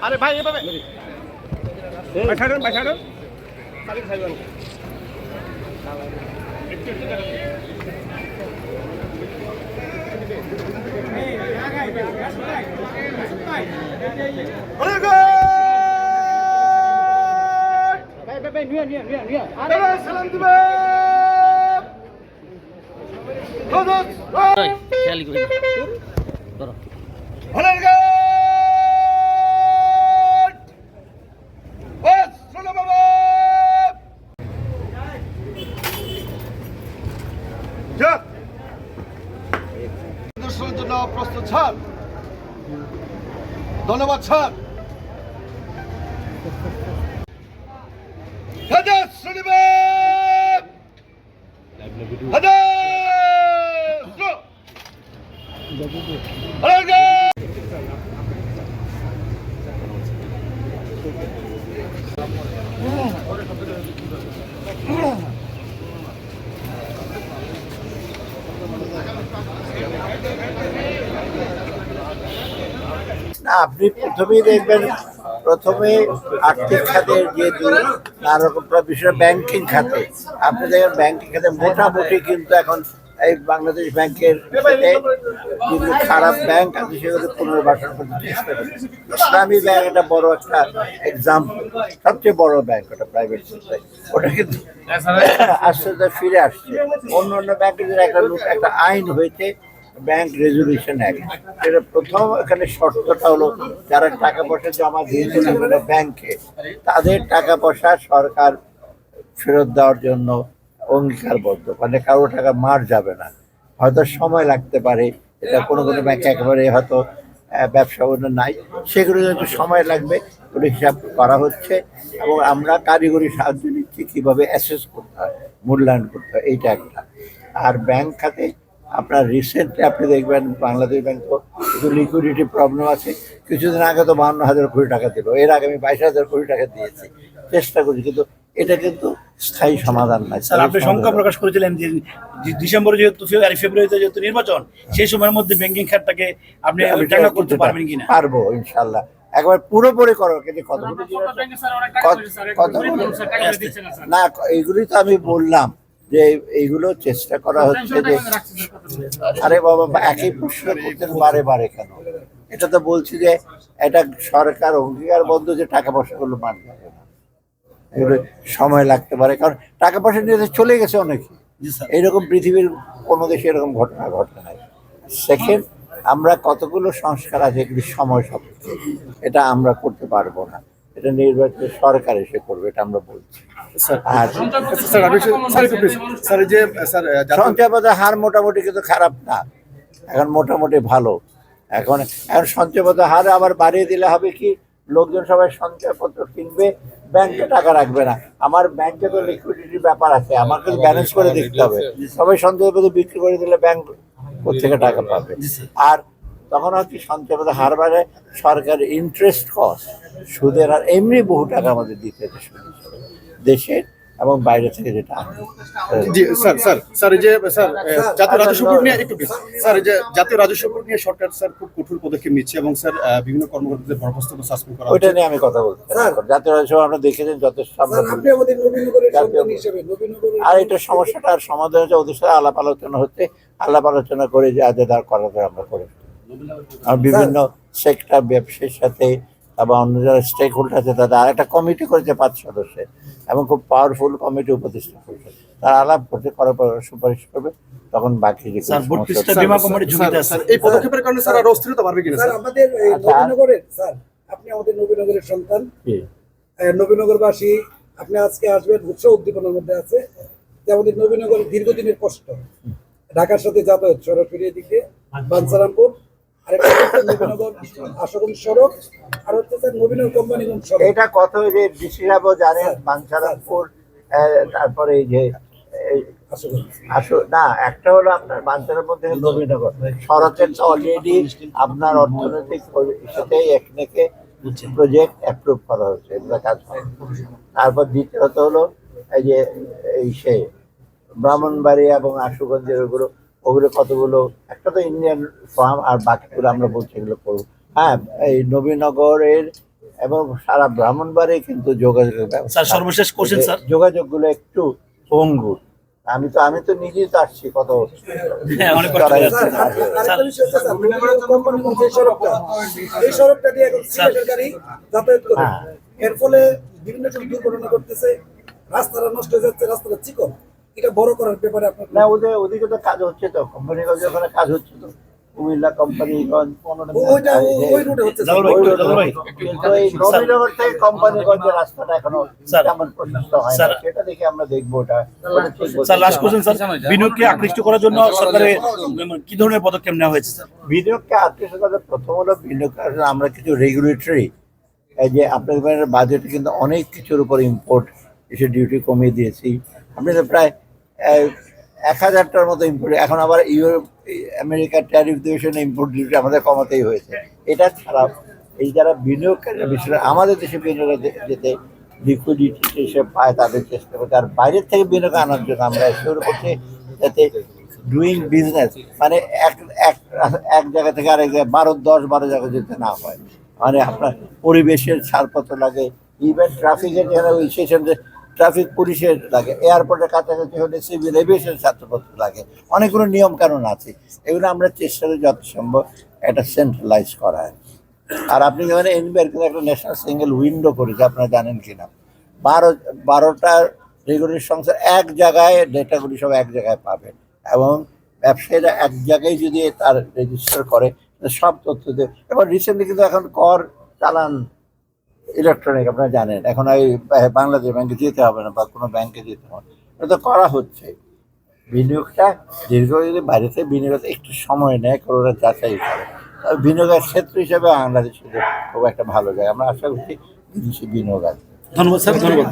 আরে ভাই এভাবে সালাম দিবে জন্য প্রস্তুত ছাড়। ধন্যবাদ স্যার। আপনি প্রথমেই দেখবেন, প্রথমে আর্থিক খাতের যে নানা রকম বিষয়, ব্যাংকিং খাতে আপনি দেখেন, ব্যাংকিং খাতে মোটামুটি কিন্তু এখন এই বাংলাদেশ ব্যাংকের যেগুলো খারাপ ব্যাংক আছে সেগুলো পুনর্বাসন করতে চেষ্টা করি। ইসলামী ব্যাংক একটা বড় একটা এক্সাম্পল, সবচেয়ে বড় ব্যাংক ওটা প্রাইভেট সেক্টর, ওটা কিন্তু আস্তে আস্তে ফিরে আসছে। অন্য অন্য ব্যাংকের একটা আইন হয়েছে ব্যাংক রেজুলেশন অ্যাক্ট, এটা প্রথম এখানে শর্তটা হলো যারা টাকা পয়সা জমা দিয়েছিল ব্যাংকে তাদের টাকা পয়সা সরকার ফেরত দেওয়ার জন্য অঙ্গীকারবদ্ধ, মানে কারো টাকা মার যাবে না। হয়তো সময় লাগতে পারে, এটা কোনো কোনো ব্যাংকে একেবারে হয়তো ব্যবসা নাই, সেগুলো একটু সময় লাগবে, ওগুলো হিসাব করা হচ্ছে এবং আমরা কারিগরি সাহায্য নিচ্ছি কীভাবে অ্যাসেস করতে হয়, মূল্যায়ন করতে হয়, এইটা একটা। আর ব্যাংক খাতে আপনার রিসেন্টলি আপনি দেখবেন বাংলাদেশ ব্যাংক তো কিছু লিকুইডিটি প্রবলেম আছে। কিছুদিন আগে তো 52,000 কোটি টাকা দিল, এর আগে আমি 22,000 কোটি টাকা দিয়েছি, চেষ্টা করছি, কিন্তু এটা কিন্তু স্থায়ী সমাধান নাই। স্যার, আপনি শঙ্কা প্রকাশ করেছিলেন যে ডিসেম্বরে যেহেতু ফেব্রুয়ারিতে যেহেতু নির্বাচন, সেই সময়ের মধ্যে ব্যাংকিং খাতটাকে আপনি চাঙ্গা করতে পারবেন কিনা? পারবো ইনশাল্লাহ, একবার পুরোপুরি করো, কিন্তু না, এইগুলি তো আমি বললাম যে এইগুলো চেষ্টা করা হচ্ছে যে, আরে বাবা একই প্রশ্ন করতেন বারে বারে কেন? এটা তো বলছি যে এটা সরকার অঙ্গীকারবদ্ধ যে টাকা পয়সাগুলো মানবে না, এগুলো সময় লাগতে পারে, কারণ টাকা পয়সা নিয়ে চলে গেছে অনেকে, এইরকম পৃথিবীর কোনো দেশে এরকম ঘটনা ঘটে নাই। সেকেন্ড, আমরা কতগুলো সংস্কার আছে এগুলি সময় সাপেক্ষে, এটা আমরা করতে পারবো না, এটা নির্বাচিত সরকার এসে করবে, এটা আমরা বলছি। আর সঞ্চয়পত্রের হার মোটামুটি কিন্তু খারাপ না, এখন মোটামুটি ভালো। এখন সঞ্চয়পত্রের হার আবার বাড়িয়ে দিলে হবে কি, লোকজন সবাই সঞ্চয়পত্র কিনবে, ব্যাংকে টাকা রাখবে না। আমার ব্যাংকে তো লিকুইডিটির ব্যাপার আছে, আমাকে ব্যালেন্স করে দেখতে হবে। সবাই সঞ্চয়পত্র বিক্রি করে দিলে ব্যাংক কোথেকে টাকা পাবে? আর তখন হচ্ছে সঞ্চয়পত্র হার বাড়ে, সরকার ইন্টারেস্ট কস্ট, সুদের আর এমনি বহু টাকা আমাদের দিতে হচ্ছে দেশে এবং বাইরে থেকে যেটা জাতীয় রাজস্ব বোর্ড নিয়ে একটু স্যার, যে জাতীয় রাজস্ব বোর্ড নিয়ে সরকার স্যার খুব কঠোর পদক্ষেপ নিচ্ছে এবং স্যার বিভিন্ন কর্মকর্তাদের বরখাস্ত সাসপেন্ড করা, ওইটা নিয়ে আমি কথা বলছি। জাতীয় রাজস্ব আমরা দেখেছেন যথেষ্ট, আর এটা সমস্যাটা আর সমাধান হচ্ছে, ওদের সাথে আলাপ আলোচনা হচ্ছে, আলাপ আলোচনা করে যে আজ করা যায় আমরা করে, আর বিভিন্ন সেক্টর ব্যবসায়ীর সাথে এবং অন্য যারা স্টেক হোল্ডার আছে তাদের আর একটা কমিটি করেছে 5 সদস্যের, এবং খুব পাওয়ারফুল কমিটি উপদেষ্টা করেছে, তারা আলাপ করতে করার পর সুপারিশ করবে, তখন বাকি যে এই পদক্ষেপের কারণে স্যার আরো অস্থিরতা বাড়বে কিনা? স্যার আমাদের নবীনগরের, স্যার আপনি আমাদের নবীনগরের সন্তান, নবীনগরবাসী, আপনি আজকে আসবেন উৎসব উদ্দীপনার মধ্যে আছে, আমাদের নবীনগরের দীর্ঘদিনের কষ্ট, ঢাকার সাথে যাতায়াত সরাসরি এদিকে বাঞ্ছারামপুর, আরেকটা হচ্ছে নবীনগর আশুগঞ্জ সড়ক, আর হচ্ছে স্যার নবীনগর কোম্পানিগঞ্জ সড়ক। এটা কত ওই যে ডিসি সাহেবও জানেন, বাঞ্ছারামপুর, তারপরে এই যে না একটা হলো আপনার বাঞ্ছারামপুর থেকে নবীনগর সড়কের অলরেডি আপনার অর্থনৈতিক সাথে একনেকে প্রজেক্ট অ্যাপ্রুভ করা হয়েছে, এগুলো কাজ হয়। তারপর দ্বিতীয়ত হলো এই যে এই সে ব্রাহ্মণবাড়িয়া এবং আশুগঞ্জের ওগুলো কতগুলো, একটা তো ইন্ডিয়ান ফার্ম আর বাকিগুলো আমরা বলছি এগুলো করবো। হ্যাঁ, এই নবীনগরের এবং সারা ব্রাহ্মণবাড়ি কিন্তু যোগাযোগের ব্যবস্থা, স্যার সর্বশেষ কোশ্চেন স্যার, যোগাযোগগুলো একটু ভঙ্গুর। আমি তো নিজেই তো আসছি কত হ্যাঁ, অনেক কষ্ট করে আসছি। আরেকটা বিষয় হচ্ছে স্যার, নবীনগর কোম্পানিগঞ্জ যে সড়কটা, এই সড়কটা দিয়ে এখন সিলেটের গাড়ি যাতায়াত করে, এর ফলে বিভিন্ন সময় দুর্ঘটনা করতেছে, রাস্তাটা নষ্ট হয়ে যাচ্ছে, রাস্তাটা চিকন। এটা বড় করার ব্যাপারে আপনার না ওদিকে তো কাজ হচ্ছে, তো কোম্পানিগঞ্জ ওখানে কাজ হচ্ছে, তো কুমিল্লা কোম্পানিগঞ্জ ওইটা ওই রুটে হচ্ছে স্যার। কিন্তু এই নবীনগর থেকে কোম্পানিগঞ্জের রাস্তাটা এখনো তেমন প্রশস্ত হয় না, সেটা দেখে আমরা দেখবো। ওটা ঠিক বলছেন। স্যার লাস্ট কোশ্চেন স্যার, বিনিয়োগকে আকৃষ্ট করার জন্য সরকারের কি ধরনের পদক্ষেপ নেওয়া হয়েছে স্যার? বিনিয়োগকে আকৃষ্ট করার প্রথম হলো বিনিয়োগ করার জন্য আমরা কিছু রেগুলেটরি, এই যে আপনাদের বাজেটে কিন্তু অনেক কিছুর উপর ইম্পোর্ট এসে ডিউটি কমিয়ে দিয়েছি। আপনাদের প্রায় 1000টার মতো ইম্পোর্ট, এখন আবার ইউরোপ আমেরিকার ট্যারিফ ডিভিশন ইম্পোর্ট ডিউটি আমাদের কমাতেই হয়েছে। এটা ছাড়া এই যারা বিনিয়োগকারী, বিশেষ করে আমাদের দেশে বিনিয়োগ যেতে লিকুইডিটি হিসেবে পায় তাদের চেষ্টা করছে, আর বাইরের থেকে বিনিয়োগ আনার জন্য আমরা শুরু করছি যাতে ডুইং বিজনেস মানে এক জায়গা থেকে আরেক জায়গায় 12 জায়গায় যেতে না হয়। মানে আপনার পরিবেশের ছাড়পত্র লাগে, ইভেন ট্রাফিকের যেখানে ওই সেশনে ট্রাফিক পুলিশের লাগে, এয়ারপোর্টের কাছাকাছি হলে সিভিল এভিয়েশন ছাত্রপত্র লাগে, অনেকগুলো নিয়ম কানুন আছে। এগুলো আমরা চেষ্টা করি যত সম্ভব এটা সেন্ট্রালাইজ করার। আর আপনি যখন এনবিআর কিন্তু একটা ন্যাশনাল সিঙ্গেল উইন্ডো করেছে, আপনারা জানেন কিনা, 12টা রেগুলেটরি সংস্থা এক জায়গায় ডেটাগুলি সব এক জায়গায় পাবেন, এবং ব্যবসায়ীরা এক জায়গায় যদি তার রেজিস্টার করে সব তথ্য দেবে। এবং রিসেন্টলি কিন্তু এখন কর চালান ইলেকট্রনিক, আপনারা জানেন, এখন ওই বাংলাদেশ ব্যাংকে যেতে হবে না বা কোনো ব্যাংকে যেতে হবে, এটা তো করা হচ্ছে। বিনিয়োগটা দীর্ঘ যদি বাইরে থেকে বিনিয়োগ একটু সময় নেয়, ওরা যাচাই করে, বিনিয়োগের ক্ষেত্র হিসেবে বাংলাদেশ খুব একটা ভালো যায়। আমরা আশা করছি বিদেশি বিনিয়োগ আছে। ধন্যবাদ স্যার, ধন্যবাদ।